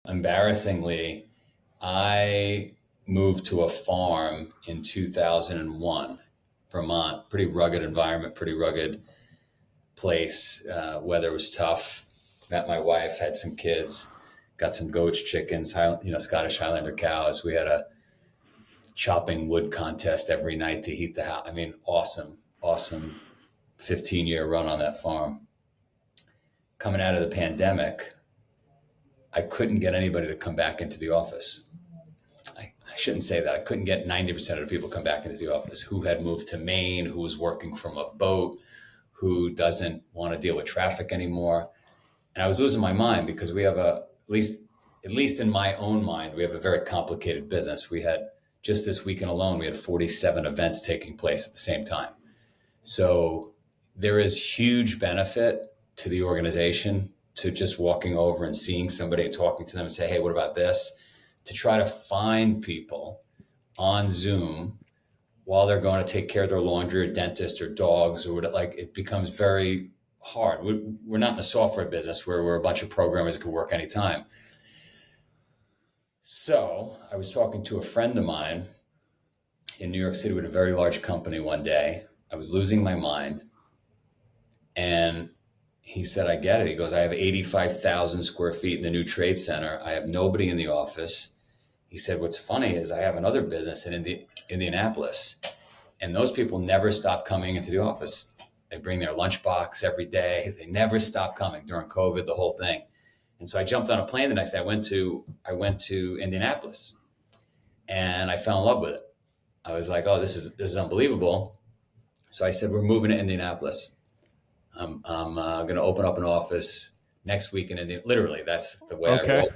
Embarrassingly, I moved to a farm in 2001, Vermont. Pretty rugged environment, pretty rugged place. Weather was tough. Met my wife, had some kids, got some goats, chickens, Scottish Highlander cows. We had a chopping wood contest every night to heat the house. I mean, awesome 15-year run on that farm. Coming out of the pandemic, I couldn't get anybody to come back into the office. I shouldn't say that. I couldn't get 90% of the people come back into the office who had moved to Maine, who was working from a boat, who doesn't want to deal with traffic anymore. And I was losing my mind because we have at least in my own mind, we have a very complicated business. We had just this weekend alone, we had 47 events taking place at the same time. So there is huge benefit to the organization to just walking over and seeing somebody and talking to them and say, hey, what about this? To try to find people on Zoom while they're going to take care of their laundry or dentist or dogs or whatever. Like, it becomes very hard. We're not in the software business where we're a bunch of programmers that can work anytime. So I was talking to a friend of mine in New York City with a very large company one day. I was losing my mind. And he said, I get it. He goes, I have 85,000 square feet in the new trade center. I have nobody in the office. He said, what's funny is I have another business in Indianapolis, and those people never stop coming into the office. They bring their lunchbox every day. They never stop coming during COVID, the whole thing. And so I jumped on a plane the next day. I went to Indianapolis, and I fell in love with it. I was like, oh, this is unbelievable. So I said, we're moving to Indianapolis. I'm going to open up an office next week in Indianapolis. Literally, that's the way I roll.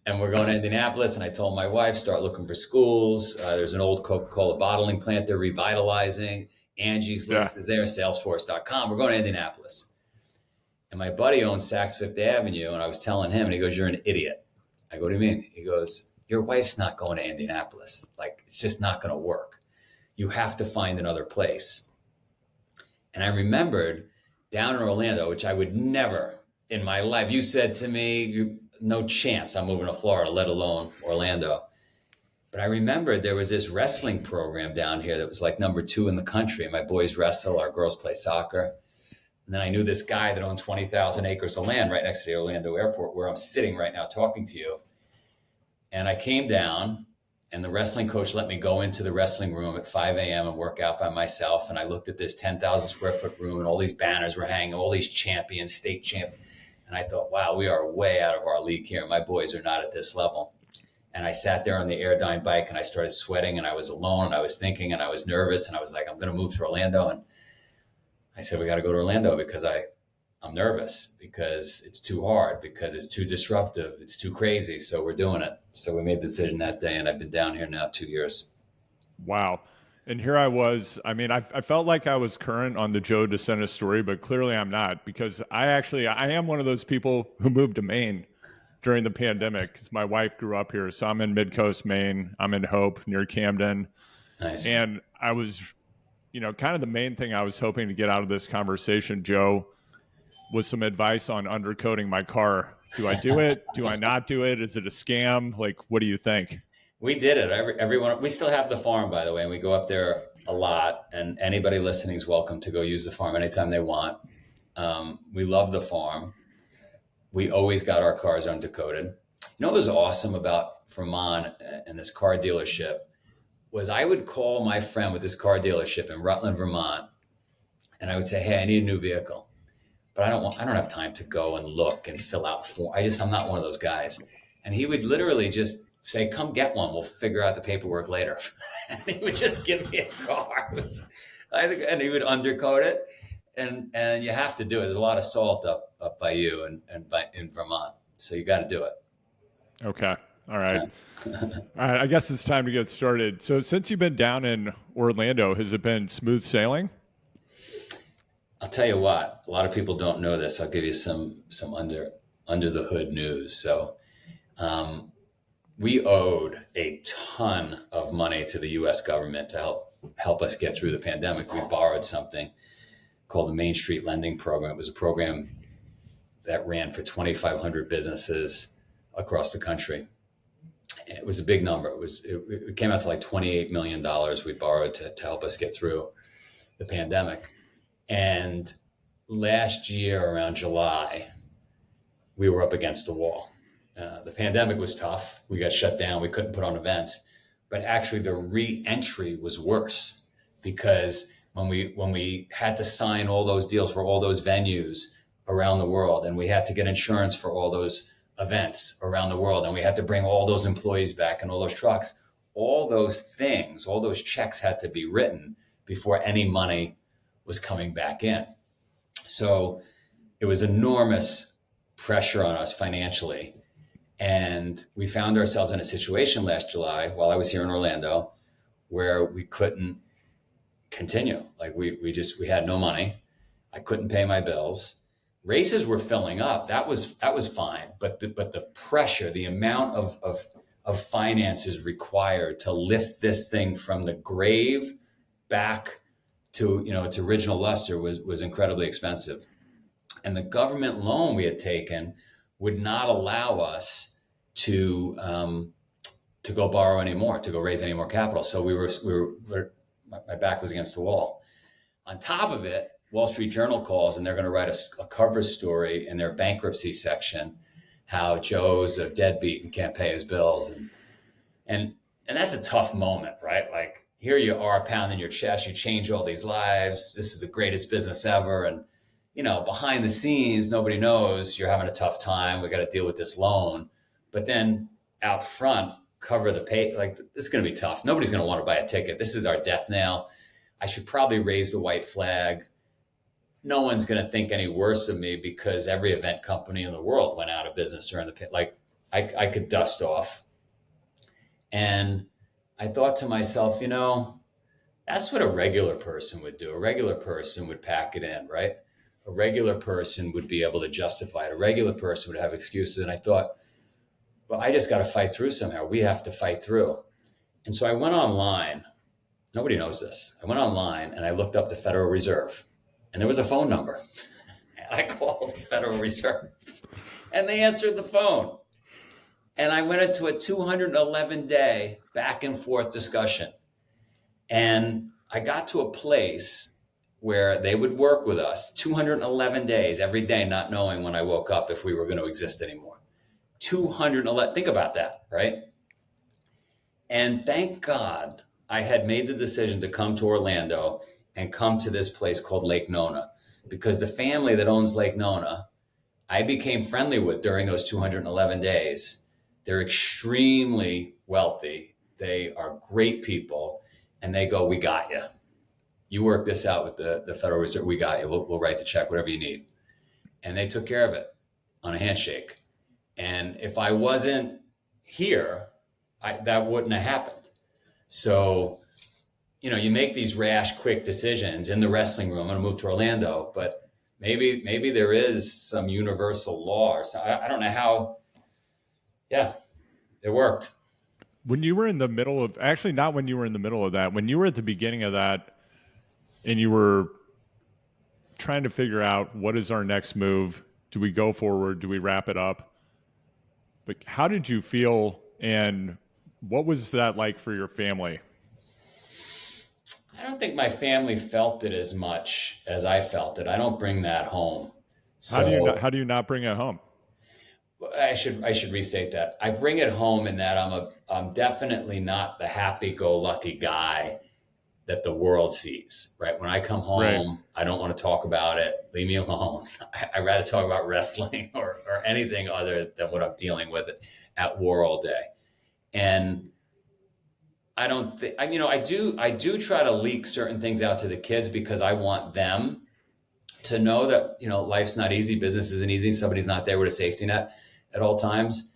And we're going to Indianapolis, and I told my wife, start looking for schools. There's an old Coca-Cola bottling plant they're revitalizing. Angie's List is there, salesforce.com. We're going to Indianapolis. And my buddy owns Saks Fifth Avenue, and I was telling him, and he goes, you're an idiot. I go, what do you mean? He goes, your wife's not going to Indianapolis. Like, it's just not going to work. You have to find another place. And I remembered down in Orlando, which I would never in my life, you said to me, no chance I'm moving to Florida, let alone Orlando. But I remembered there was this wrestling program down here that was like number 2 in the country. My boys wrestle, our girls play soccer. And then I knew this guy that owned 20,000 acres of land right next to the Orlando airport where I'm sitting right now talking to you. And I came down, and the wrestling coach let me go into the wrestling room at 5 a.m. and work out by myself. And I looked at this 10,000 square foot room, and all these banners were hanging, all these champions, state champions. And I thought, wow, we are way out of our league here. My boys are not at this level. And I sat there on the Airdyne bike, and I started sweating, and I was alone, and I was thinking, and I was nervous, and I was like, I'm going to move to Orlando. And I said, we got to go to Orlando because I'm nervous, because it's too hard, because it's too disruptive, it's too crazy. So we're doing it. So we made the decision that day, and I've been down here now 2 years. Wow. And here I was. I mean, I felt like I was current on the Joe DeSena story, but clearly I'm not, because I am one of those people who moved to Maine during the pandemic because my wife grew up here. So I'm in Midcoast, Maine. I'm in Hope near Camden. Nice. And I was, kind of the main thing I was hoping to get out of this conversation, Joe, was some advice on undercoating my car. Do I do it? Do I not do it? Is it a scam? Like, what do you think? We did it. Everyone. We still have the farm, by the way, and we go up there a lot. And anybody listening is welcome to go use the farm anytime they want. We love the farm. We always got our cars undercoated. You know what was awesome about Vermont and this car dealership was I would call my friend with this car dealership in Rutland, Vermont, and I would say, hey, I need a new vehicle. But I don't have time to go and look and fill out forms. I'm not one of those guys. And he would literally just say, come get one. We'll figure out the paperwork later. And he would just give me a car. And he would undercoat it. And you have to do it. There's a lot of salt up by you and in Vermont. So you got to do it. Okay. All right. All right. I guess it's time to get started. So since you've been down in Orlando, has it been smooth sailing? I'll tell you what, a lot of people don't know this. I'll give you some under the hood news. So we owed a ton of money to the U.S. government to help us get through the pandemic. We borrowed something called the Main Street Lending Program. It was a program that ran for 2,500 businesses across the country. It was a big number. It came out to like $28 million we borrowed to help us get through the pandemic. And last year around July, we were up against the wall. The pandemic was tough. We got shut down. We couldn't put on events, but actually the re-entry was worse, because when we had to sign all those deals for all those venues around the world, and we had to get insurance for all those events around the world, and we had to bring all those employees back and all those trucks, all those things, all those checks had to be written before any money was coming back in. So it was enormous pressure on us financially. And we found ourselves in a situation last July while I was here in Orlando where we couldn't continue. Like we had no money. I couldn't pay my bills. Races were filling up. That was fine. But the pressure, the amount of finances required to lift this thing from the grave back to, its original luster was incredibly expensive. And the government loan we had taken would not allow us to go borrow anymore, to go raise any more capital. So my back was against the wall. On top of it, Wall Street Journal calls and they're going to write a cover story in their bankruptcy section, how Joe's a deadbeat and can't pay his bills. And that's a tough moment, right? Like, here you are pounding your chest, you change all these lives. This is the greatest business ever. And, behind the scenes, nobody knows you're having a tough time. We got to deal with this loan. But then out front, cover the pay. Like, this is going to be tough. Nobody's going to want to buy a ticket. This is our death knell. I should probably raise the white flag. No one's going to think any worse of me because every event company in the world went out of business during I could dust off. And I thought to myself, that's what a regular person would do. A regular person would pack it in, right? A regular person would be able to justify it. A regular person would have excuses. And I thought, well, I just got to fight through somehow. We have to fight through. And so I went online. Nobody knows this. I went online and I looked up the Federal Reserve, and there was a phone number. And I called the Federal Reserve and they answered the phone. And I went into a 211-day back and forth discussion. And I got to a place where they would work with us 211 days every day, not knowing when I woke up if we were going to exist anymore. 211, think about that, right? And thank God I had made the decision to come to Orlando and come to this place called Lake Nona, because the family that owns Lake Nona, I became friendly with during those 211 days. They're extremely wealthy. They are great people. And they go, we got you. You work this out with the Federal Reserve. We got you. We'll write the check, whatever you need. And they took care of it on a handshake. And if I wasn't here, that wouldn't have happened. So, you make these rash, quick decisions in the wrestling room. I'm going to move to Orlando, but maybe there is some universal law or something. I don't know how. Yeah, it worked. When you were in the middle of, actually not when you were in the middle of that, when you were at the beginning of that and you were trying to figure out what is our next move, do we go forward, do we wrap it up? But how did you feel, and what was that like for your family? I don't think my family felt it as much as I felt it. I don't bring that home. So how do you not bring it home? I should restate that. I bring it home in that I'm definitely not the happy-go-lucky guy that the world sees, right? When I come home, right, I don't want to talk about it. Leave me alone. I'd rather talk about wrestling or anything other than what I'm dealing with at war all day. And I don't think, I do try to leak certain things out to the kids because I want them to know that, life's not easy. Business isn't easy. Somebody's not there with a safety net at all times.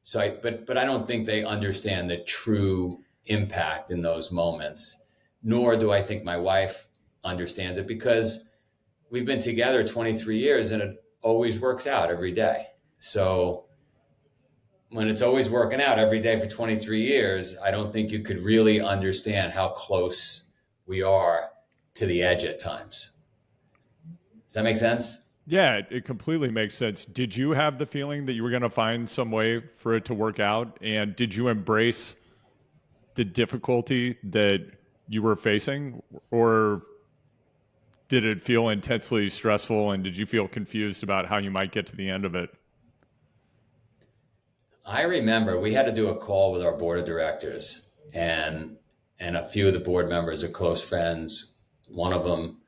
So but I don't think they understand the true impact in those moments, nor do I think my wife understands it, because we've been together 23 years and it always works out every day. So when it's always working out every day for 23 years, I don't think you could really understand how close we are to the edge at times. Does that make sense? Yeah, it completely makes sense. Did you have the feeling that you were going to find some way for it to work out? And did you embrace the difficulty that you were facing? Or did it feel intensely stressful? And did you feel confused about how you might get to the end of it? I remember we had to do a call with our board of directors, and a few of the board members are close friends. One of them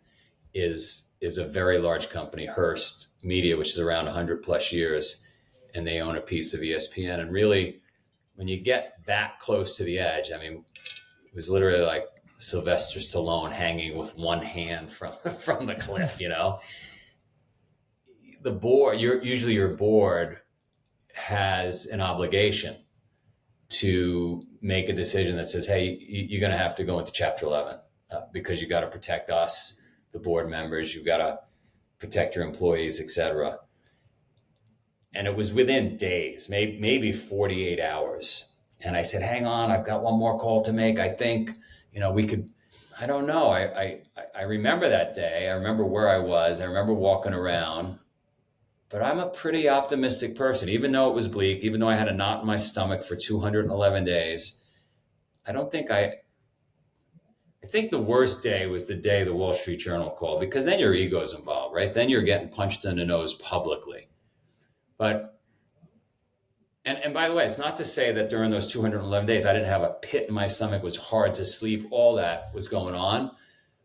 is a very large company, Hearst Media, which is around 100 plus years, and they own a piece of ESPN. And really, when you get that close to the edge, I mean, it was literally like Sylvester Stallone hanging with one hand from from the cliff. The board, usually your board has an obligation to make a decision that says, hey, you're going to have to go into Chapter 11 because you got to protect us, the board members, you got to protect your employees, etc. And it was within days, maybe 48 hours. And I said, hang on, I've got one more call to make. I think, we could, I don't know. I remember that day. I remember where I was. I remember walking around. But I'm a pretty optimistic person, even though it was bleak, even though I had a knot in my stomach for 211 days. I don't think I think the worst day was the day the Wall Street Journal called, because then your ego's involved, right? Then you're getting punched in the nose publicly. But, and by the way, it's not to say that during those 211 days, I didn't have a pit in my stomach, it was hard to sleep, all that was going on.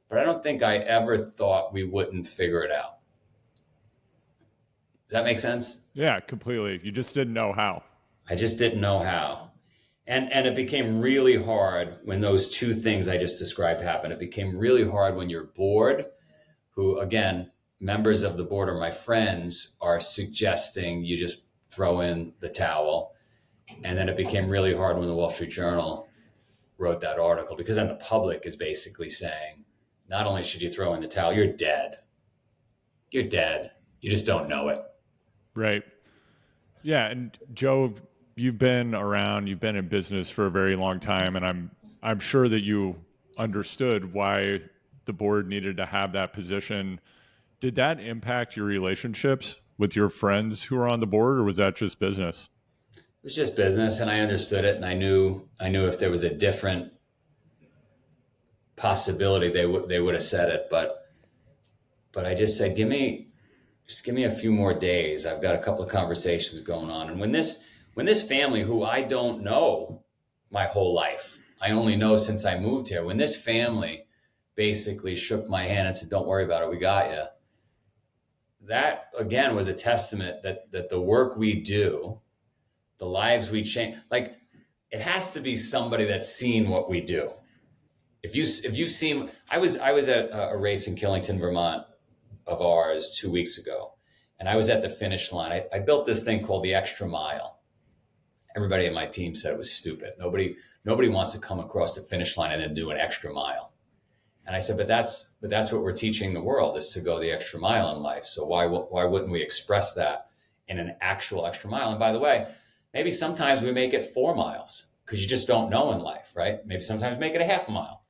But I don't think I ever thought we wouldn't figure it out. Does that make sense? Yeah, completely. You just didn't know how. I just didn't know how. And it became really hard when those two things I just described happened. It became really hard when your board, who, again, members of the board are my friends, are suggesting you just throw in the towel. And then it became really hard when the Wall Street Journal wrote that article, because then the public is basically saying, not only should you throw in the towel, you're dead. You're dead. You just don't know it. Right. Yeah. And Joe, you've been around, you've been in business for a very long time, and I'm sure that you understood why the board needed to have that position. Did that impact your relationships with your friends who were on the board, or was that just business? It was just business, and I understood it, and I knew if there was a different possibility, they would have said it, but I just said, give me a few more days. I've got a couple of conversations going on. And when this family, who I don't know my whole life, I only know since I moved here, when this family basically shook my hand and said, don't worry about it, we got you. That, again, was a testament that the work we do, the lives we change, like, it has to be somebody that's seen what we do. If you've seen, I was at a race in Killington, Vermont, of ours 2 weeks ago. And I was at the finish line. I built this thing called the extra mile. Everybody in my team said it was stupid. Nobody wants to come across the finish line and then do an extra mile. And I said, but that's what we're teaching the world, is to go the extra mile in life. So why wouldn't we express that in an actual extra mile? And by the way, maybe sometimes we make it 4 miles because you just don't know in life, right? Maybe sometimes make it a half a mile.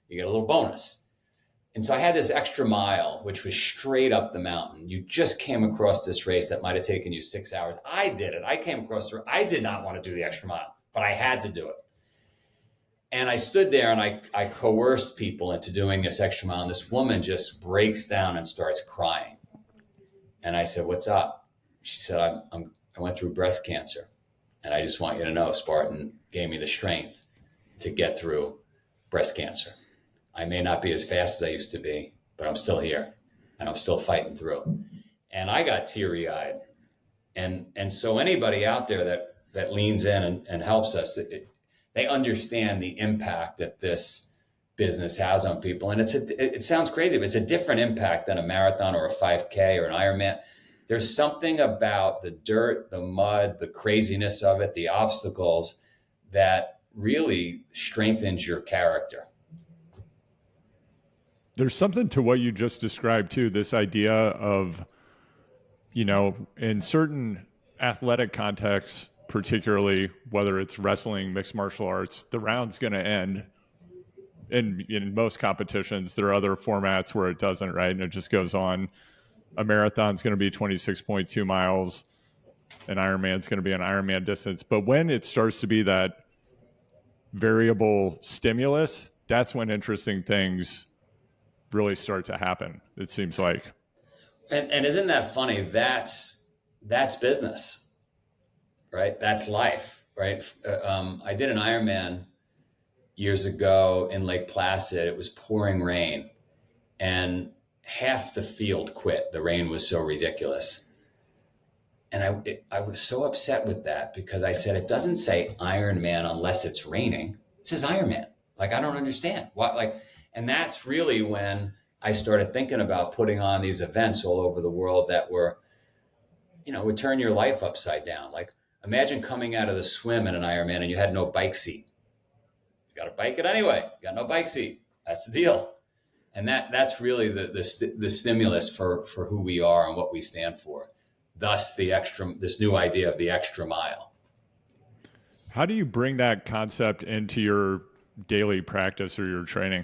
You get a little bonus. And so I had this extra mile, which was straight up the mountain. You just came across this race that might have taken you 6 hours. I did it. I came across it. I did not want to do the extra mile, but I had to do it. And I stood there and I coerced people into doing this extra mile. And this woman just breaks down and starts crying. And I said, what's up? She said, I went through breast cancer. And I just want you to know, Spartan gave me the strength to get through breast cancer. I may not be as fast as I used to be, but I'm still here and I'm still fighting through. And I got teary-eyed. And so anybody out there that leans in and helps us, they understand the impact that this business has on people. And it sounds crazy, but it's a different impact than a marathon or a 5K or an Ironman. There's something about the dirt, the mud, the craziness of it, the obstacles that really strengthens your character. There's something to what you just described too, this idea of, in certain athletic contexts, particularly whether it's wrestling, mixed martial arts, the round's going to end. In most competitions, there are other formats where it doesn't, right? And it just goes on. a marathon's going to be 26.2 miles, an Ironman's going to be an Ironman distance. But when it starts to be that variable stimulus, that's when interesting things really start to happen, it seems like. And isn't that funny? That's business, right? That's life, right? I did an Ironman years ago in Lake Placid. It was pouring rain, and half the field quit. The rain was so ridiculous. And I was so upset with that because I said, it doesn't say Ironman unless it's raining. It says Ironman. Like, I don't understand what, like, and that's really when I started thinking about putting on these events all over the world that were, would turn your life upside down. Like, imagine coming out of the swim in an Ironman and you had no bike seat. You got to bike it anyway. You got no bike seat. That's the deal. And that's really the stimulus for who we are and what we stand for. Thus, this new idea of the extra mile. How do you bring that concept into your daily practice or your training?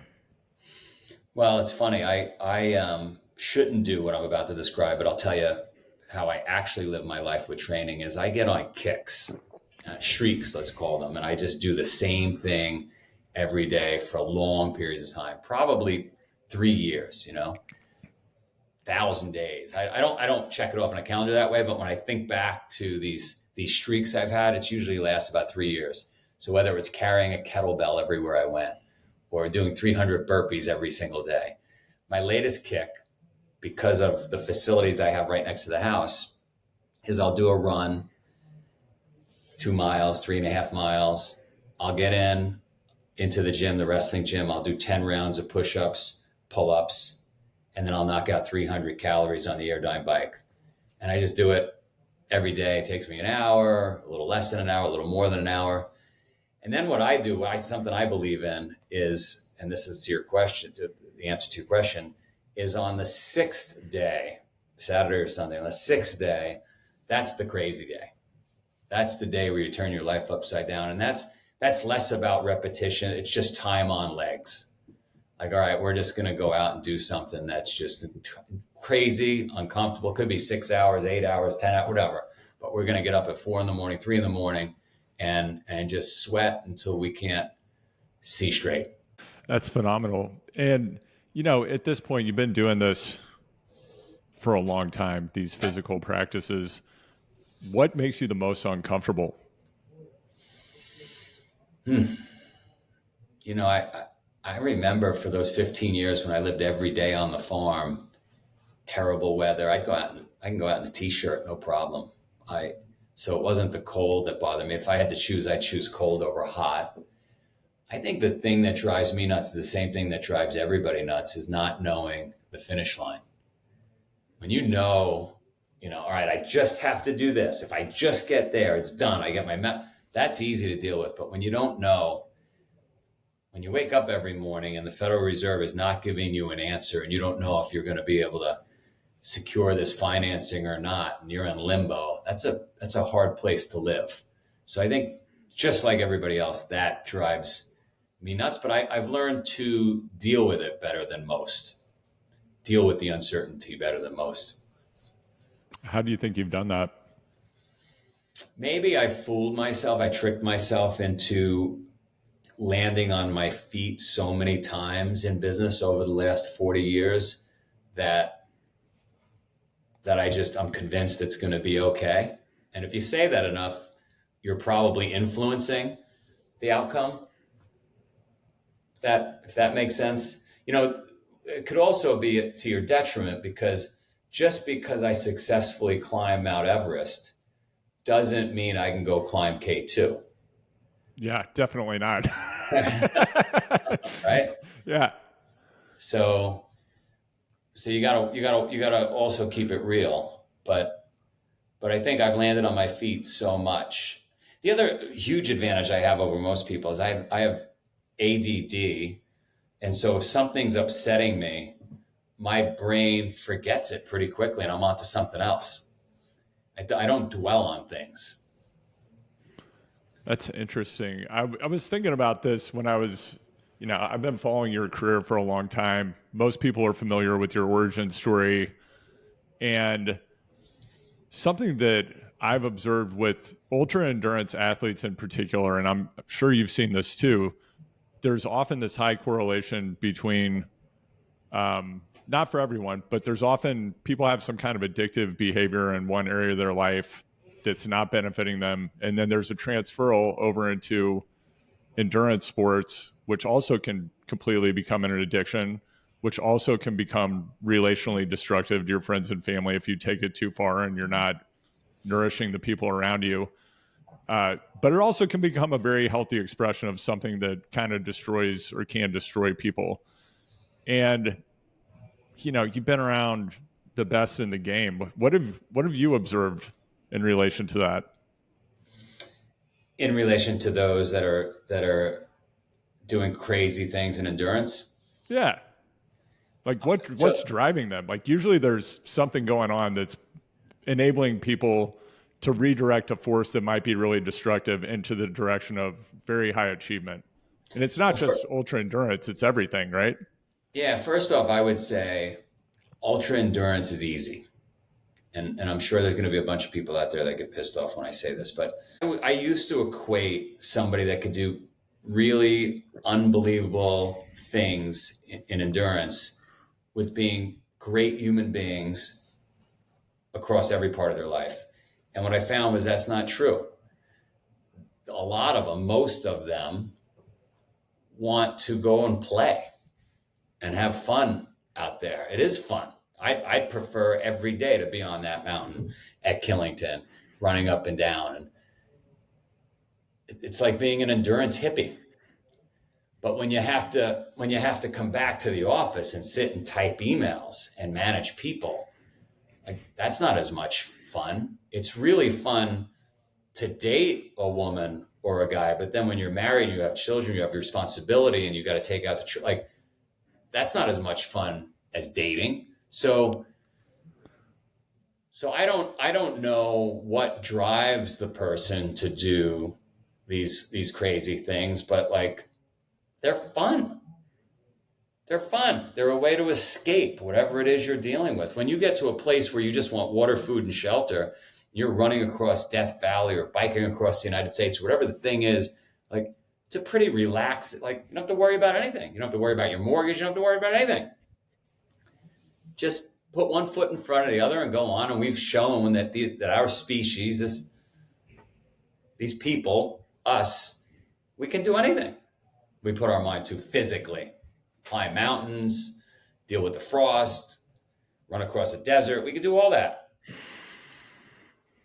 Well, it's funny. I shouldn't do what I'm about to describe, but I'll tell you how I actually live my life with training is I get on kicks, shrieks, let's call them, and I just do the same thing every day for long periods of time, probably 3 years, 1,000 days. I don't check it off on a calendar that way, but when I think back to these streaks I've had, it's usually lasts about 3 years. So whether it's carrying a kettlebell everywhere I went or doing 300 burpees every single day, my latest kick, because of the facilities I have right next to the house, is I'll do a run, 2 miles, 3.5 miles. I'll get into the gym, the wrestling gym. I'll do 10 rounds of push-ups, pull-ups, and then I'll knock out 300 calories on the Airdyne bike. And I just do it every day. It takes me an hour, a little less than an hour, a little more than an hour. And then what I do, something I believe in is, and this is to your question, the answer to your question, is on the 6th day, Saturday or Sunday, on the 6th day, that's the crazy day. That's the day where you turn your life upside down. And that's less about repetition. It's just time on legs. Like, all right, we're just going to go out and do something that's just crazy, uncomfortable. Could be 6 hours, 8 hours, 10 hours, whatever. But we're going to get up at 4 a.m, 3 a.m, and just sweat until we can't see straight. That's phenomenal. And, at this point, you've been doing this for a long time, these physical practices. What makes you the most uncomfortable? I remember for those 15 years when I lived every day on the farm, terrible weather, I can go out in a t-shirt, no problem. So it wasn't the cold that bothered me. If I had to choose, I'd choose cold over hot. I think the thing that drives me nuts is the same thing that drives everybody nuts, is not knowing the finish line. When all right, I just have to do this. If I just get there, it's done. I get my that's easy to deal with. But when you don't know, when you wake up every morning and the Federal Reserve is not giving you an answer and you don't know if you're going to be able to secure this financing or not, and you're in limbo, that's a hard place to live. So I think just like everybody else, that drives me nuts, but I've learned to deal with it better than most, deal with the uncertainty better than most. How do you think you've done that? Maybe I fooled myself. I tricked myself into landing on my feet so many times in business over the last 40 years that I'm convinced it's going to be okay. And if you say that enough, you're probably influencing the outcome. If that makes sense. It could also be to your detriment, because just because I successfully climb Mount Everest doesn't mean I can go climb K2. Yeah, definitely not. Right? Yeah. So you gotta also keep it real. But I think I've landed on my feet so much. The other huge advantage I have over most people is I have ADD. And so if something's upsetting me, my brain forgets it pretty quickly and I'm on to something else. I don't dwell on things. That's interesting. I was thinking about this when I was, I've been following your career for a long time. Most people are familiar with your origin story. And something that I've observed with ultra endurance athletes in particular, and I'm sure you've seen this too, there's often this high correlation between, not for everyone, but there's often people have some kind of addictive behavior in one area of their life that's not benefiting them. And then there's a transferal over into endurance sports, which also can completely become an addiction, which also can become relationally destructive to your friends and family if you take it too far and you're not nourishing the people around you. But it also can become a very healthy expression of something that kind of destroys or can destroy people. And, you've been around the best in the game. What have you observed in relation to that? In relation to those that are doing crazy things in endurance. Yeah. Like So what's driving them? Like usually there's something going on that's enabling people to redirect a force that might be really destructive into the direction of very high achievement. And it's not well, for, just ultra endurance, it's everything, right? yeah, first off, I would say ultra endurance is easy. And I'm sure there's going to be a bunch of people out there that get pissed off when I say this, but I used to equate somebody that could do really unbelievable things in endurance with being great human beings across every part of their life. And what I found was that's not true. A lot of them, most of them, want to go and play and have fun out there. It is fun. I'd prefer every day to be on that mountain at Killington, running up and down. And it's like being an endurance hippie. But when you have to come back to the office and sit and type emails and manage people, like that's not as much fun. It's really fun to date a woman or a guy, but then when you're married, you have children, you have responsibility, and you got to take out like that's not as much fun as dating. So I don't know what drives the person to do these crazy things, but like they're fun. They're fun. They're a way to escape whatever it is you're dealing with. When you get to a place where you just want water, food, and shelter, you're running across Death Valley or biking across the United States, whatever the thing is, like it's a pretty relaxed, like you don't have to worry about anything. You don't have to worry about your mortgage. You don't have to worry about anything. Just put one foot in front of the other and go on. And we've shown that our species, these people, us, we can do anything we put our mind to physically. Climb mountains, deal with the frost, run across a desert. We can do all that.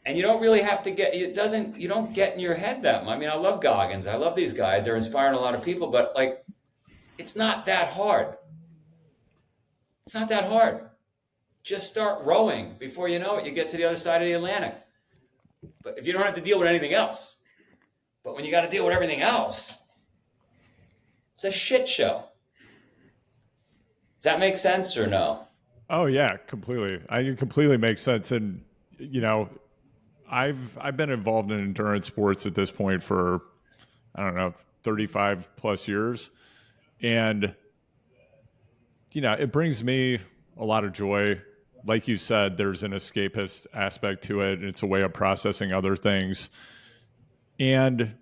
And you don't really have to you don't get in your head that much. I mean, I love Goggins. I love these guys. They're inspiring a lot of people, but like, it's not that hard. It's not that hard. Just start rowing. Before you know it, you get to the other side of the Atlantic. But if you don't have to deal with anything else, but when you got to deal with everything else, it's a shit show. Does that make sense or no? Oh yeah, completely. It completely makes sense. And I've been involved in endurance sports at this point for, I don't know, 35 plus years. And it brings me a lot of joy. Like you said, there's an escapist aspect to it. It's a way of processing other things. And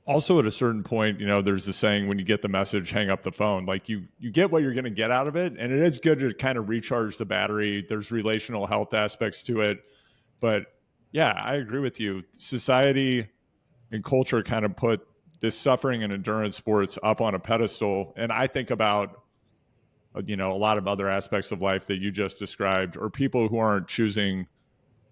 also at a certain point, there's the saying, when you get the message, hang up the phone. Like you get what you're going to get out of it. And it is good to kind of recharge the battery. There's relational health aspects to it. But yeah, I agree with you. Society and culture kind of put this suffering and endurance sports up on a pedestal. And I think about, a lot of other aspects of life that you just described, or people who aren't choosing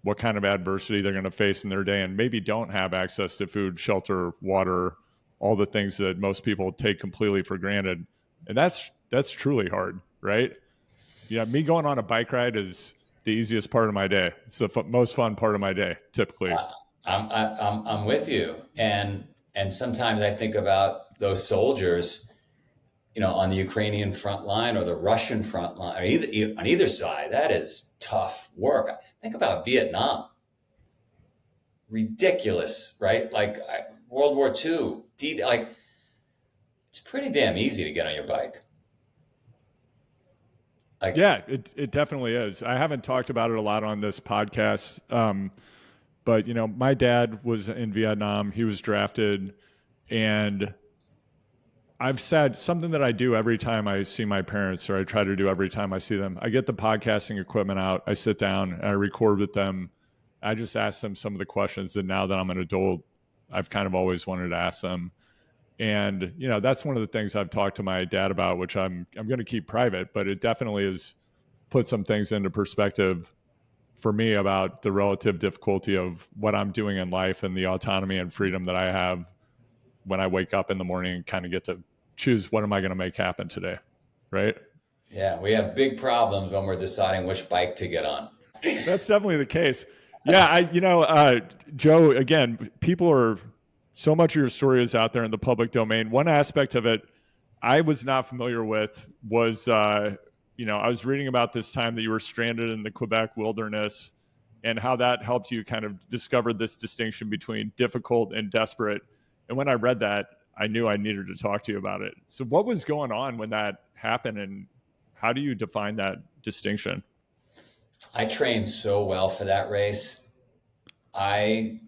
what kind of adversity they're going to face in their day and maybe don't have access to food, shelter, water, all the things that most people take completely for granted. And that's truly hard, right? Yeah, me going on a bike ride is the easiest part of my day. It's the most fun part of my day, typically. I'm with you. And sometimes I think about those soldiers, on the Ukrainian front line or the Russian front line, or on either side. That is tough work. Think about Vietnam. Ridiculous, right? Like World War II, like it's pretty damn easy to get on your bike. Like, Yeah, it definitely is. I haven't talked about it a lot on this podcast, but my dad was in Vietnam. He was drafted, and I've said something that I do every time I see my parents, or I try to do every time I see them. I get the podcasting equipment out, I sit down, and I record with them. I just ask them some of the questions that now that I'm an adult, I've kind of always wanted to ask them. And that's one of the things I've talked to my dad about, which I'm going to keep private, but it definitely has put some things into perspective for me about the relative difficulty of what I'm doing in life and the autonomy and freedom that I have when I wake up in the morning and kind of get to choose what am I going to make happen today, right? yeah, we have big problems when we're deciding which bike to get on. That's definitely the case. Yeah, Joe, again, so much of your story is out there in the public domain. One aspect of it I was not familiar with was, I was reading about this time that you were stranded in the Quebec wilderness and how that helped you kind of discover this distinction between difficult and desperate. And when I read that, I knew I needed to talk to you about it. So what was going on when that happened, and how do you define that distinction? I trained so well for that race. I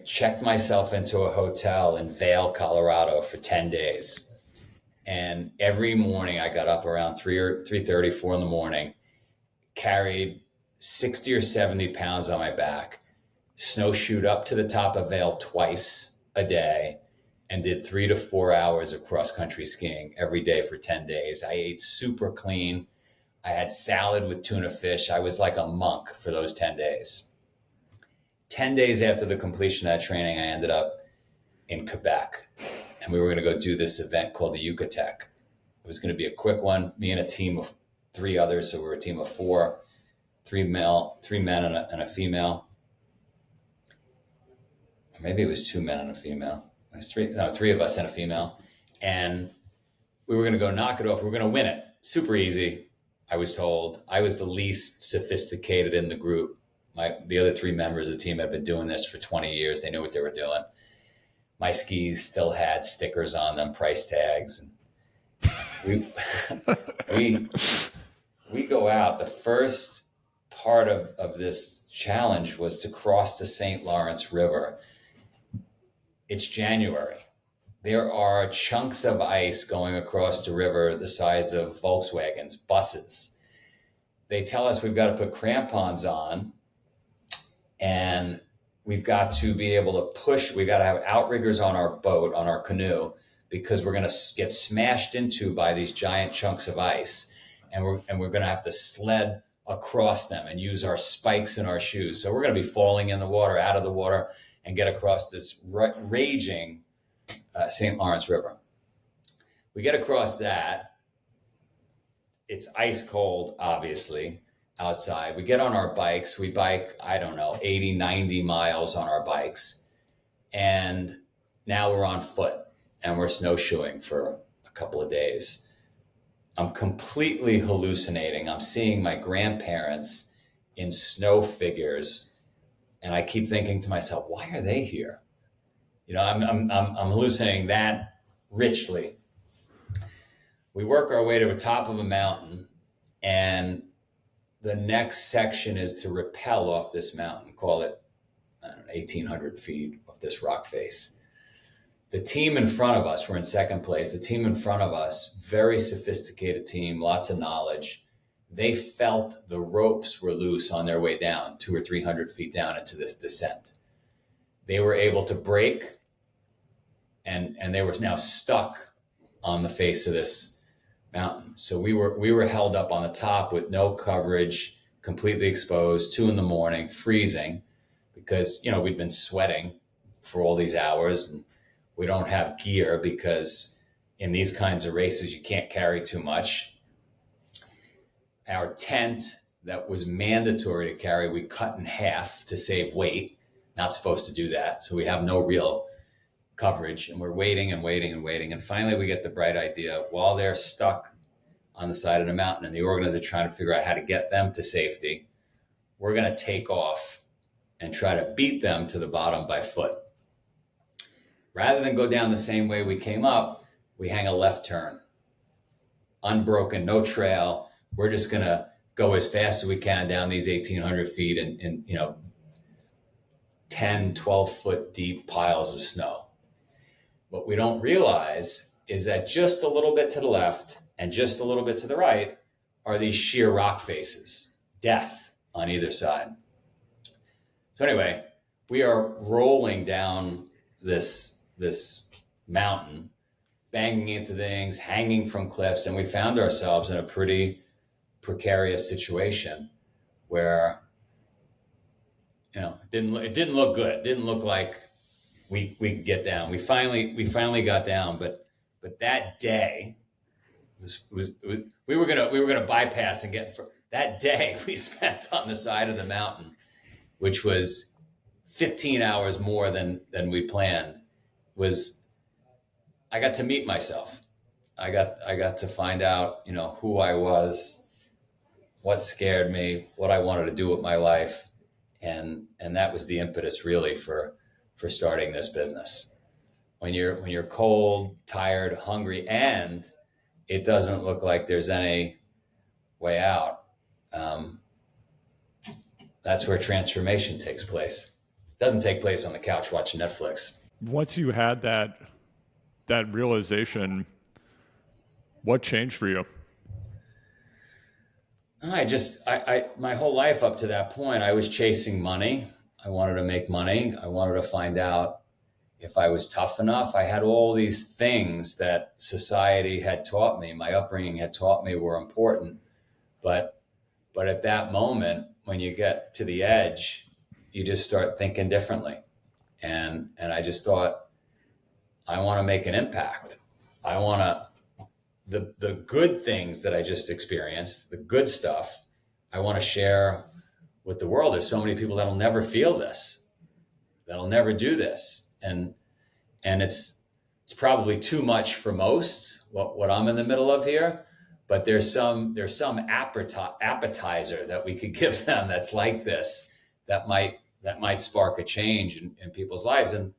checked myself into a hotel in Vail, Colorado for 10 days. And every morning I got up around 3 or 3:30, 4 in the morning, carried 60 or 70 pounds on my back, snowshoed up to the top of Vail twice a day, and did 3 to 4 hours of cross country skiing every day for 10 days. I ate super clean. I had salad with tuna fish. I was like a monk for those 10 days. 10 days after the completion of that training, I ended up in Quebec, and we were going to go do this event called the Yucatec. It was going to be a quick one. Me and a team of 3 others, so we were a team of 4, 3 men and a female. Or maybe it was 2 men and a female. It was 3 of us and a female. And we were going to go knock it off. We were going to win it. Super easy, I was told. I was the least sophisticated in the group. The other 3 members of the team had been doing this for 20 years. They knew what they were doing. My skis still had stickers on them, price tags. And we go out. The first part of this challenge was to cross the St. Lawrence River. It's January. There are chunks of ice going across the river the size of Volkswagens, buses. They tell us we've got to put crampons on, and we've got to be able to push. We've got to have outriggers on our boat, on our canoe, because we're going to get smashed into by these giant chunks of ice. And we're going to have to sled across them and use our spikes in our shoes. So we're going to be falling in the water, out of the water, and get across this raging St. Lawrence River. We get across that. It's ice cold, obviously, outside. We get on our bikes. We bike, 80, 90 miles on our bikes. And now we're on foot and we're snowshoeing for a couple of days. I'm completely hallucinating. I'm seeing my grandparents in snow figures. And I keep thinking to myself, why are they here? I'm hallucinating that richly. We work our way to the top of a mountain, and the next section is to rappel off this mountain, call it 1,800 feet off this rock face. The team in front of us, we're in second place. The team in front of us, very sophisticated team, lots of knowledge. They felt the ropes were loose on their way down, 200 or 300 feet down into this descent. They were able to break, and they were now stuck on the face of this mountain. So we were held up on the top with no coverage, completely exposed, 2 a.m, freezing, because we'd been sweating for all these hours, and we don't have gear because in these kinds of races you can't carry too much. Our tent that was mandatory to carry, we cut in half to save weight. Not supposed to do that. So we have no real coverage, and we're waiting and waiting and waiting. And finally we get the bright idea, while they're stuck on the side of the mountain and the organizers are trying to figure out how to get them to safety, we're going to take off and try to beat them to the bottom by foot. Rather than go down the same way we came up, we hang a left turn. Unbroken, no trail. we're just going to go as fast as we can down these 1,800 feet in 10, 12 foot deep piles of snow. What we don't realize is that just a little bit to the left and just a little bit to the right are these sheer rock faces, death on either side. So anyway, we are rolling down this mountain, banging into things, hanging from cliffs, and we found ourselves in a pretty precarious situation where, it didn't look good. It didn't look like we could get down. We finally got down, but that day we were gonna bypass and get that day we spent on the side of the mountain, which was 15 hours more than we planned. I got to meet myself. I got to find out, who I was, what scared me, what I wanted to do with my life. And that was the impetus really for starting this business. When you're cold, tired, hungry, and it doesn't look like there's any way out, that's where transformation takes place. It doesn't take place on the couch watching Netflix. Once you had that realization, what changed for you? My whole life up to that point, I was chasing money. I wanted to make money. I wanted to find out if I was tough enough. I had all these things that society had taught me, my upbringing had taught me were important. But at that moment, when you get to the edge, you just start thinking differently. And I just thought, I want to make an impact. I want to, the good things that I just experienced, the good stuff, I want to share with the world. There's so many people that'll never feel this, that'll never do this. And it's probably too much for most, what I'm in the middle of here, but there's some appetizer that we could give them that's like this, that might spark a change in people's lives. And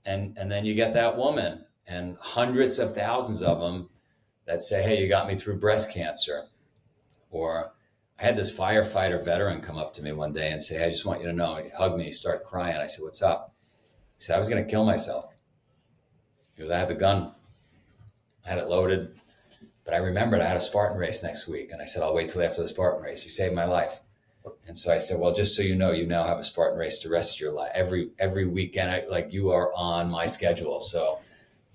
then you get that woman and hundreds of thousands of them that say, hey, you got me through breast cancer. Or I had this firefighter veteran come up to me one day and say, I just want you to know, he hugged me, he started crying. I said, what's up? He said, I was going to kill myself. He goes, I had the gun, I had it loaded, but I remembered I had a Spartan race next week. And I said, I'll wait till after the Spartan race. You saved my life. And so I said, well, just so you know, you now have a Spartan race the rest of your life. Every weekend, you are on my schedule. So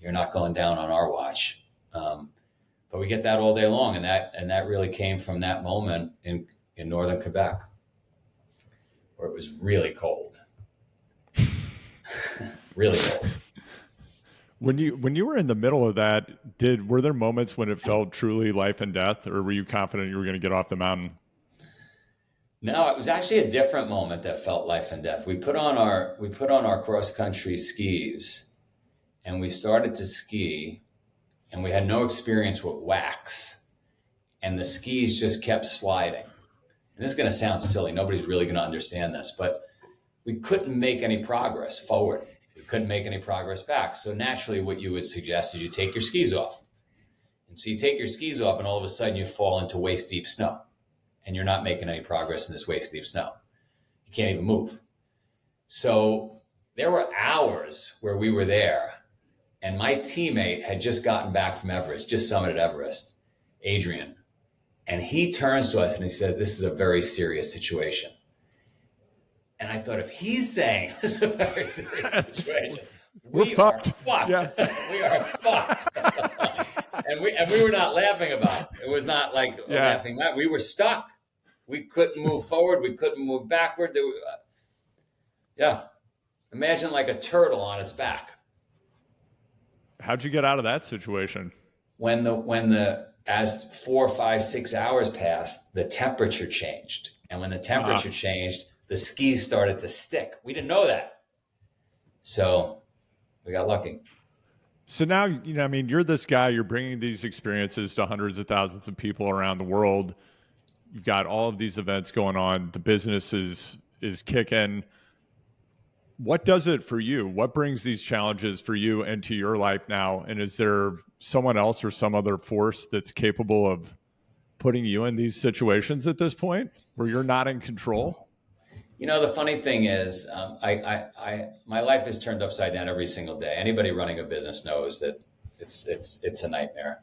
you're not going down on our watch. But we get that all day long. And that really came from that moment in northern Quebec, where it was really cold. Really cold. When you were in the middle of that, were there moments when it felt truly life and death, or were you confident you were going to get off the mountain? No, it was actually a different moment that felt life and death. We put on our cross country skis, and we started to ski, and we had no experience with wax, and the skis just kept sliding. And this is going to sound silly. Nobody's really going to understand this, but we couldn't make any progress forward. We couldn't make any progress back. So naturally, what you would suggest is you take your skis off. And so you take your skis off, and all of a sudden you fall into waist deep snow. And you're not making any progress in this waist deep snow. You can't even move. So there were hours where we were there, and my teammate had just gotten back from Everest, just summited Everest, Adrian. And he turns to us and he says, this is a very serious situation. And I thought, if he's saying this is a very serious situation, we are fucked. Yeah. We are fucked. and we were not laughing about it. It was not like laughing. We were stuck. We couldn't move forward. We couldn't move backward. Imagine like a turtle on its back. How'd you get out of that situation? As 4, 5, 6 hours passed, the temperature changed. And when the temperature changed, the skis started to stick. We didn't know that. So we got lucky. So now, you're this guy, you're bringing these experiences to hundreds of thousands of people around the world. You've got all of these events going on. The business is kicking. What does it for you? What brings these challenges for you into your life now? And is there someone else or some other force that's capable of putting you in these situations at this point where you're not in control? You know, the funny thing is, my life is turned upside down every single day. Anybody running a business knows that it's a nightmare.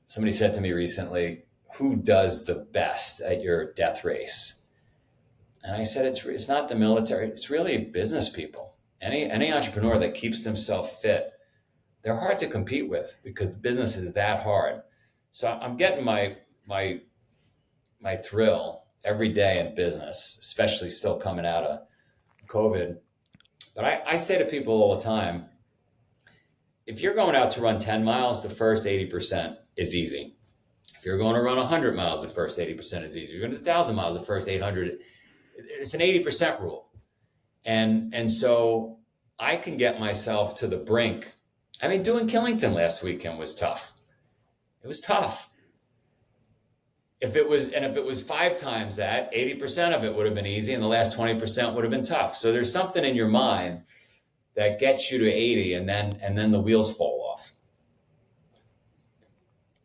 Somebody said to me recently, "Who does the best at your death race?" And I said, "It's not the military. It's really business people. Any entrepreneur that keeps themselves fit, they're hard to compete with because the business is that hard." So I'm getting my thrill every day in business, especially still coming out of COVID. But I say to people all the time, if you're going out to run 10 miles, the first 80% is easy. If you're going to run 100 miles, the first 80% is easy. If you're going to 1,000 miles, the first 800, it's an 80% rule. And so I can get myself to the brink. I mean, doing Killington last weekend was tough. It was tough. If it was 5 times that, 80% of it would have been easy and the last 20% would have been tough. So there's something in your mind that gets you to 80 and then the wheels fall off.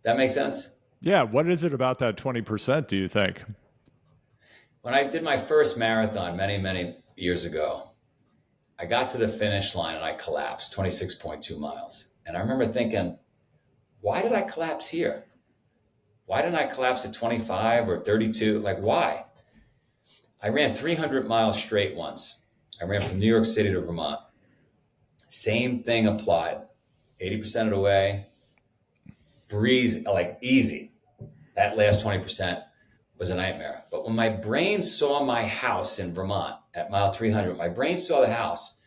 That makes sense? Yeah. What is it about that 20%, do you think? When I did my first marathon many, many years ago, I got to the finish line and I collapsed 26.2 miles. And I remember thinking, why did I collapse here? Why didn't I collapse at 25 or 32? Like, why? I ran 300 miles straight once. I ran from New York City to Vermont. Same thing applied. 80% of the way, breeze, like easy. That last 20% was a nightmare. But when my brain saw my house in Vermont at mile 300, my brain saw the house,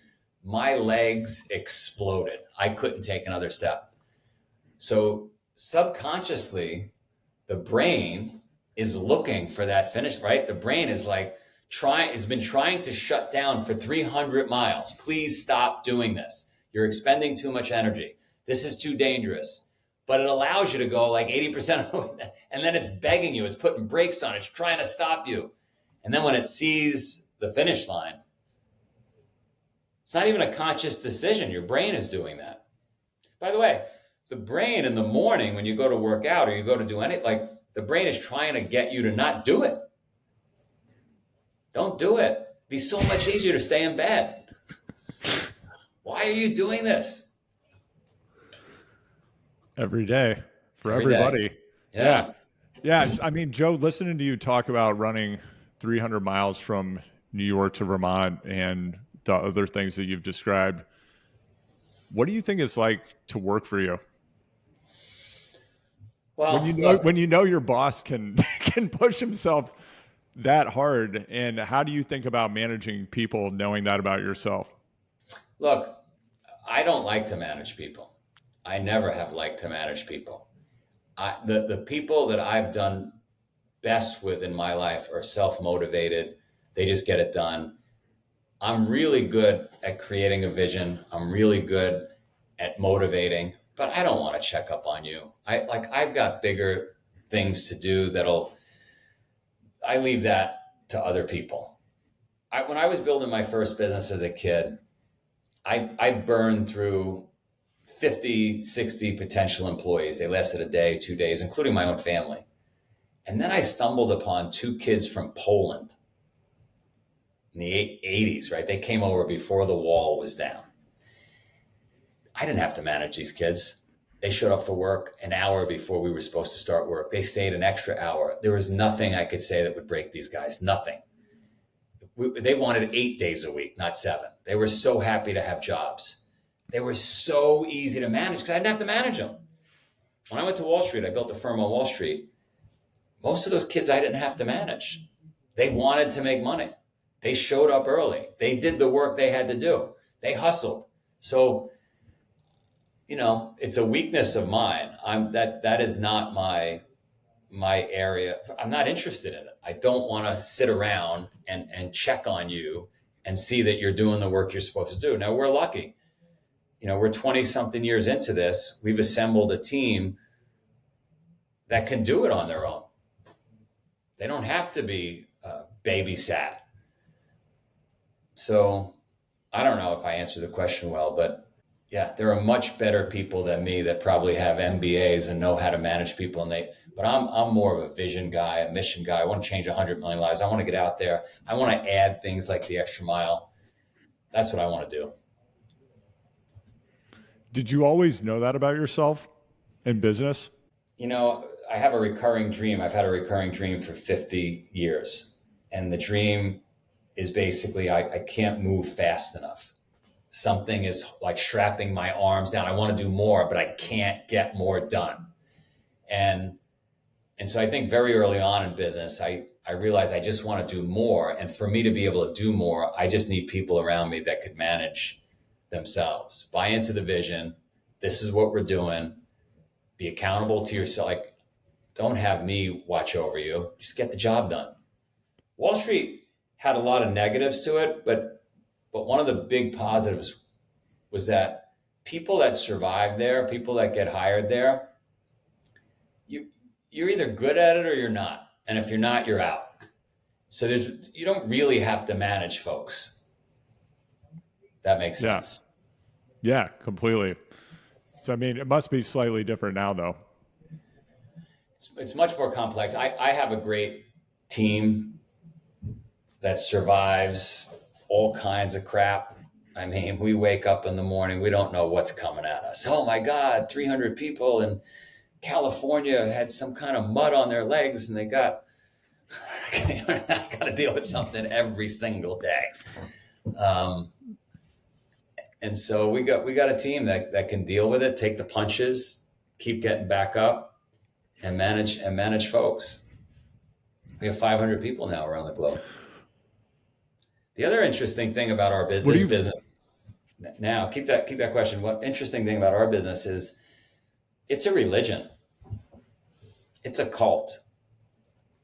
my legs exploded. I couldn't take another step. So subconsciously, the brain is looking for that finish, right? The brain is like has been trying to shut down for 300 miles. Please stop doing this. You're expending too much energy. This is too dangerous. But it allows you to go like 80% of the way, and then it's begging you. It's putting brakes on it. It's trying to stop you. And then when it sees the finish line, it's not even a conscious decision. Your brain is doing that. By the way, the brain in the morning when you go to work out or you go to do anything, like the brain is trying to get you to not do it. Don't do it. It'd be so much easier to stay in bed. Why are you doing this? Every day for Every everybody. day. Yeah. Yeah. I mean, Joe, listening to you talk about running 300 miles from New York to Vermont and the other things that you've described, what do you think it's like to work for you? Well, when you know your boss can push himself that hard, and how do you think about managing people knowing that about yourself? look, I don't like to manage people. I never have liked to manage people. The people that I've done best with in my life are self-motivated. They just get it done. I'm really good at creating a vision. I'm really good at motivating, but I don't want to check up on you. I've got bigger things to do I leave that to other people. When I was building my first business as a kid, I burned through 50, 60 potential employees. They lasted a day, 2 days, including my own family. And then I stumbled upon 2 kids from Poland in the 80s, right? They came over before the wall was down. I didn't have to manage these kids. They showed up for work an hour before we were supposed to start work. They stayed an extra hour. There was nothing I could say that would break these guys, nothing. They wanted 8 days a week, not 7. They were so happy to have jobs. They were so easy to manage because I didn't have to manage them. When I went to Wall Street, I built a firm on Wall Street. Most of those kids I didn't have to manage. They wanted to make money. They showed up early. They did the work they had to do. They hustled. So, it's a weakness of mine. That is not my area. I'm not interested in it. I don't want to sit around and check on you and see that you're doing the work you're supposed to do. Now, we're lucky. We're 20 something years into this. We've assembled a team that can do it on their own. They don't have to be babysat. So I don't know if I answered the question well, but Yeah, there are much better people than me that probably have MBAs and know how to manage people. But I'm more of a vision guy, a mission guy. I want to change 100 million lives. I want to get out there. I want to add things like the extra mile. That's what I want to do. Did you always know that about yourself in business? I have a recurring dream. I've had a recurring dream for 50 years. And the dream is basically I can't move fast enough. Something is like strapping my arms down. I want to do more, but I can't get more done. And so I think very early on in business, I realized I just want to do more. And for me to be able to do more, I just need people around me that could manage themselves, buy into the vision. This is what we're doing. Be accountable to yourself. Like, don't have me watch over you. Just get the job done. Wall Street had a lot of negatives to it, but one of the big positives was that people that survive there, people that get hired there, you're either good at it or you're not. And if you're not, you're out. So you don't really have to manage folks. That makes sense. Yeah, completely. So, I mean, it must be slightly different now, though. It's much more complex. I have a great team that survives all kinds of crap. I mean, we wake up in the morning, we don't know what's coming at us. Oh my God, 300 people in California had some kind of mud on their legs and they got to deal with something every single day. And so we got a team that can deal with it, take the punches, keep getting back up, and manage folks. We have 500 people now around the globe. The other interesting thing about our business now, keep that question. What interesting thing about our business is it's a religion. It's a cult.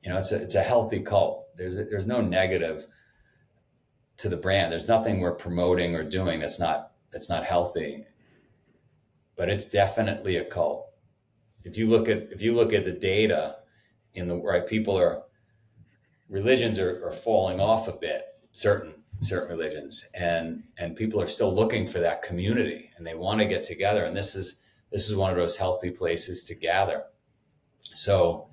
It's a healthy cult. There's no negative to the brand. There's nothing we're promoting or doing that's not healthy. But it's definitely a cult. If you look at the data in the right, religions are falling off a bit, certain religions, and people are still looking for that community and they want to get together. And this is one of those healthy places to gather. So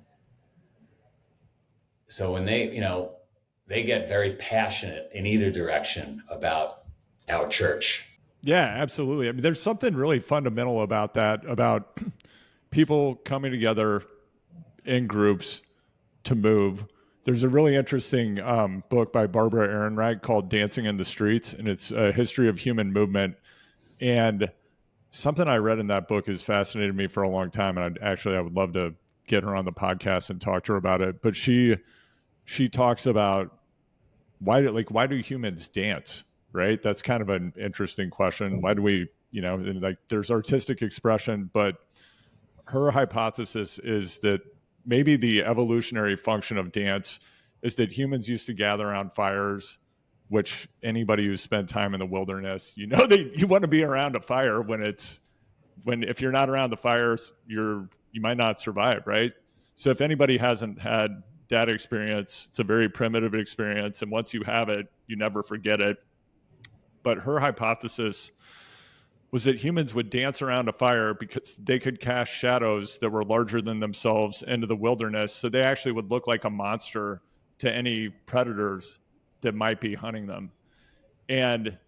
when they get very passionate in either direction about our church. Yeah, absolutely. I mean, there's something really fundamental about that, about people coming together in groups to move. There's a really interesting book by Barbara Ehrenreich called Dancing in the Streets, and it's a history of human movement. And something I read in that book has fascinated me for a long time. And I would love to get her on the podcast and talk to her about it. But she talks about why do humans dance, right? That's kind of an interesting question. Why do we, there's artistic expression, but her hypothesis is that maybe the evolutionary function of dance is that humans used to gather around fires, which anybody who's spent time in the wilderness, you want to be around a fire if you're not around the fires, you might not survive, right? So if anybody hasn't had that experience, it's a very primitive experience. And once you have it, you never forget it. But her hypothesis was that humans would dance around a fire because they could cast shadows that were larger than themselves into the wilderness. So they actually would look like a monster to any predators that might be hunting them. And,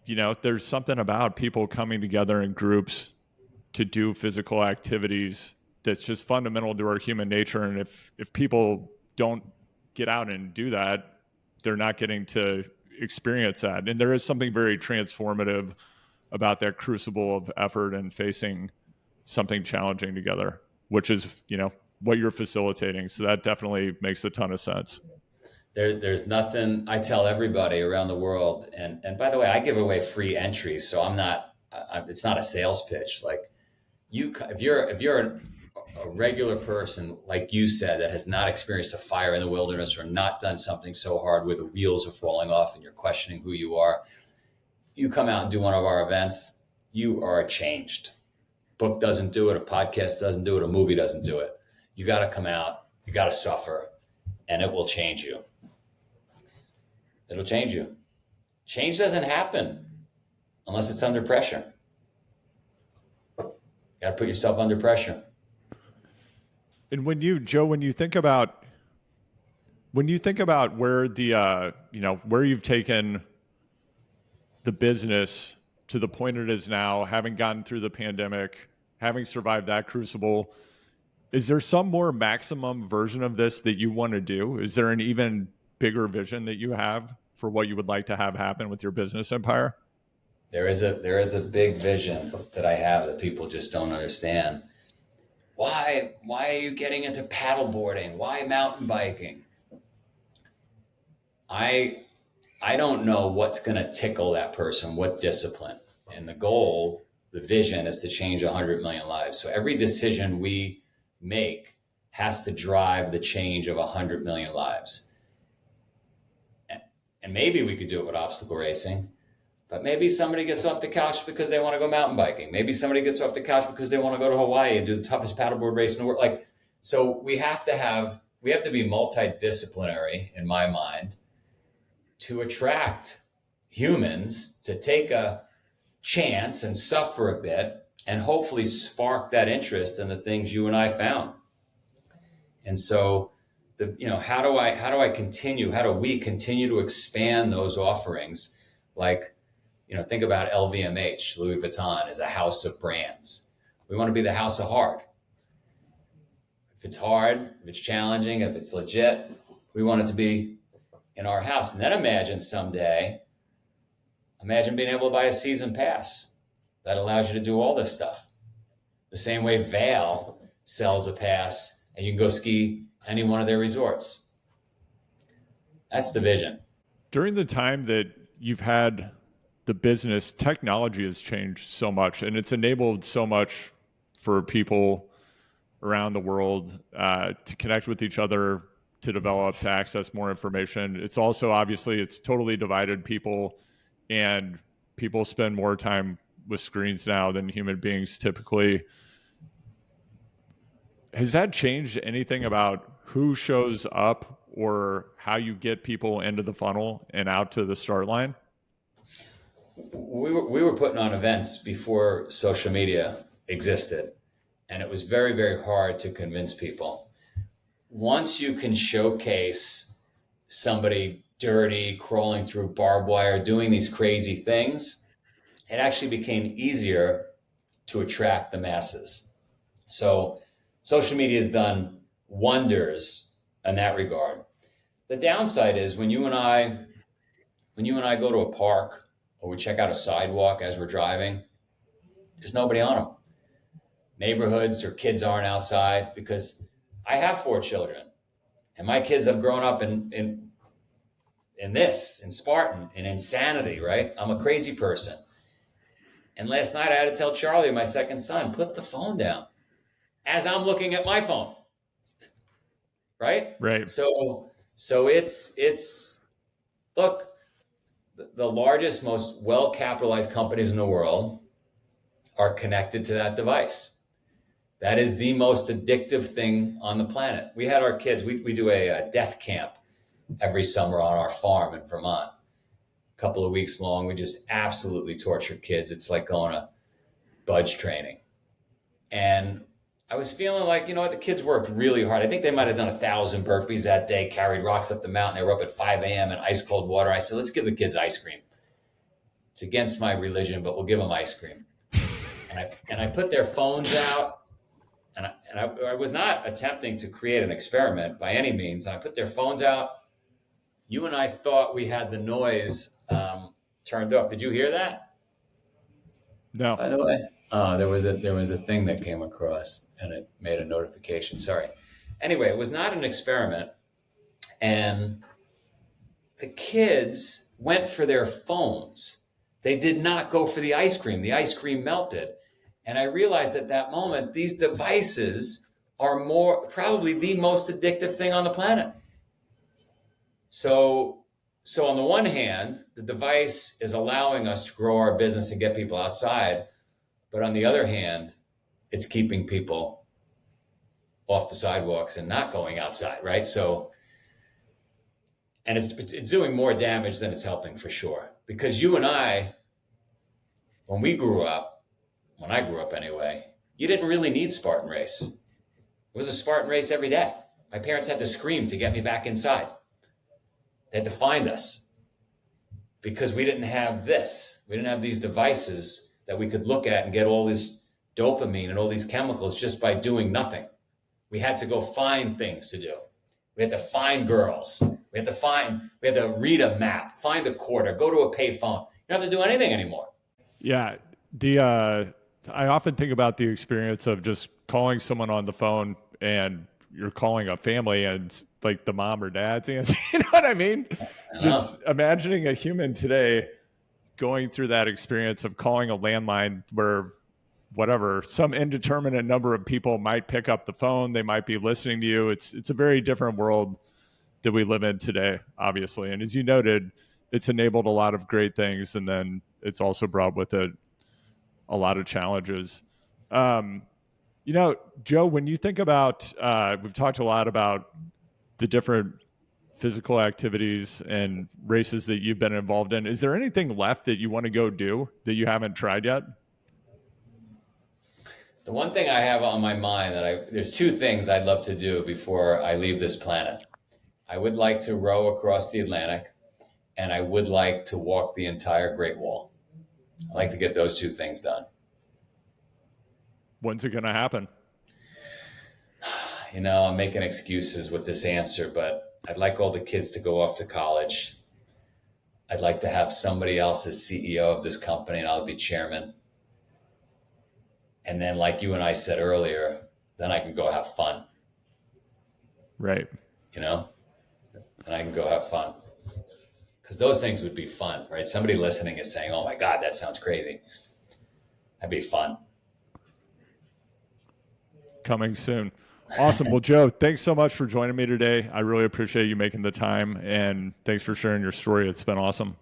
there's something about people coming together in groups to do physical activities that's just fundamental to our human nature. And if people don't get out and do that, they're not getting to experience that. And there is something very transformative about that crucible of effort and facing something challenging together, which is, what you're facilitating. So that definitely makes a ton of sense. There's nothing. I tell everybody around the world, and by the way, I give away free entries, so it's not a sales pitch. Like if you're a regular person, like you said, that has not experienced a fire in the wilderness or not done something so hard where the wheels are falling off and you're questioning who you are, you come out and do one of our events, you are changed. Book doesn't do it, a podcast doesn't do it, a movie doesn't do it. You got to come out, you got to suffer, and it will change you. It'll change you. Change doesn't happen unless it's under pressure. got to put yourself under pressure. And Joe, when you think about where where you've taken the business to the point it is now, having gotten through the pandemic, having survived that crucible, is there some more maximum version of this that you want to do? Is there an even bigger vision that you have for what you would like to have happen with your business empire? There is a big vision that I have that people just don't understand. Why are you getting into paddleboarding? Why mountain biking? I don't know what's going to tickle that person, what discipline. And the goal, the vision is to change 100 million lives. So every decision we make has to drive the change of 100 million lives. And maybe we could do it with obstacle racing, but maybe somebody gets off the couch because they want to go mountain biking. Maybe somebody gets off the couch because they want to go to Hawaii and do the toughest paddleboard race in the world. Like, so we have to be multidisciplinary in my mind to attract humans to take a chance and suffer a bit and hopefully spark that interest in the things you and I found. And so how do we continue to expand those offerings? Like, think about LVMH, Louis Vuitton is a house of brands. We want to be the house of hard. If it's hard, if it's challenging, if it's legit, we want it to be in our house. And then imagine being able to buy a season pass that allows you to do all this stuff. The same way Vail sells a pass and you can go ski any one of their resorts. That's the vision. During the time that you've had the business, technology has changed so much, and it's enabled so much for people around the world to connect with each other, to develop, to access more information. It's also, obviously, it's totally divided people, and people spend more time with screens now than human beings typically. Has that changed anything about who shows up or how you get people into the funnel and out to the start line? We were putting on events before social media existed, and it was very, very hard to convince people. Once you can showcase somebody dirty, crawling through barbed wire, doing these crazy things, it actually became easier to attract the masses. So social media has done wonders in that regard. The downside is when you and I go to a park or we check out a sidewalk as we're driving, there's nobody on them. Neighborhoods or kids aren't outside, because I have 4 children and my kids have grown up in Spartan, in insanity, right? I'm a crazy person. And last night I had to tell Charlie, my second son, put the phone down as I'm looking at my phone. Right? Right. So it's look, the largest, most well-capitalized companies in the world are connected to that device. That is the most addictive thing on the planet. We had our kids, we do a death camp every summer on our farm in Vermont. A couple of weeks long. We just absolutely torture kids. It's like going to budge training. And I was feeling like, the kids worked really hard. I think they might have done 1,000 burpees that day, carried rocks up the mountain. They were up at 5 a.m. in ice cold water. I said, let's give the kids ice cream. It's against my religion, but we'll give them ice cream. And I put their phones out, and I was not attempting to create an experiment by any means. I put their phones out. You and I thought we had the noise turned off. Did you hear that? No. By the way, there was a thing that came across and it made a notification. Sorry. Anyway, it was not an experiment, and the kids went for their phones. They did not go for the ice cream. The ice cream melted. And I realized at that moment, these devices are probably the most addictive thing on the planet. So on the one hand, the device is allowing us to grow our business and get people outside. But on the other hand, it's keeping people off the sidewalks and not going outside, right? So, and it's doing more damage than it's helping, for sure. Because you and I, when I grew up anyway, You didn't really need Spartan Race. It was a Spartan Race every day. My parents had to scream to get me back inside. They had to find us because we didn't have this. We didn't have these devices that we could look at and get all this dopamine and all these chemicals just by doing nothing. We had to go find things to do. We had to find girls. We had to read a map, find a quarter, go to a payphone. You don't have to do anything anymore. Yeah. I often think about the experience of just calling someone on the phone and you're calling a family and like the mom or dad's answer. You know what I mean? Just imagining a human today going through that experience of calling a landline where whatever, some indeterminate number of people might pick up the phone. They might be listening to you. It's a very different world that we live in today, obviously. And as you noted, it's enabled a lot of great things. And then it's also brought with it a lot of challenges. Joe, when you think about, we've talked a lot about the different physical activities and races that you've been involved in. Is there anything left that you want to go do that you haven't tried yet? The one thing I have on my mind there's two things I'd love to do before I leave this planet. I would like to row across the Atlantic, and I would like to walk the entire Great Wall. I'd like to get those two things done. When's it going to happen? I'm making excuses with this answer, but I'd like all the kids to go off to college. I'd like to have somebody else as CEO of this company, and I'll be chairman. And then, like you and I said earlier, then I can go have fun. Right. And I can go have fun. Because those things would be fun, right? Somebody listening is saying, oh my God, that sounds crazy. That'd be fun. Coming soon. Awesome. Well, Joe, thanks so much for joining me today. I really appreciate you making the time, and thanks for sharing your story. It's been awesome.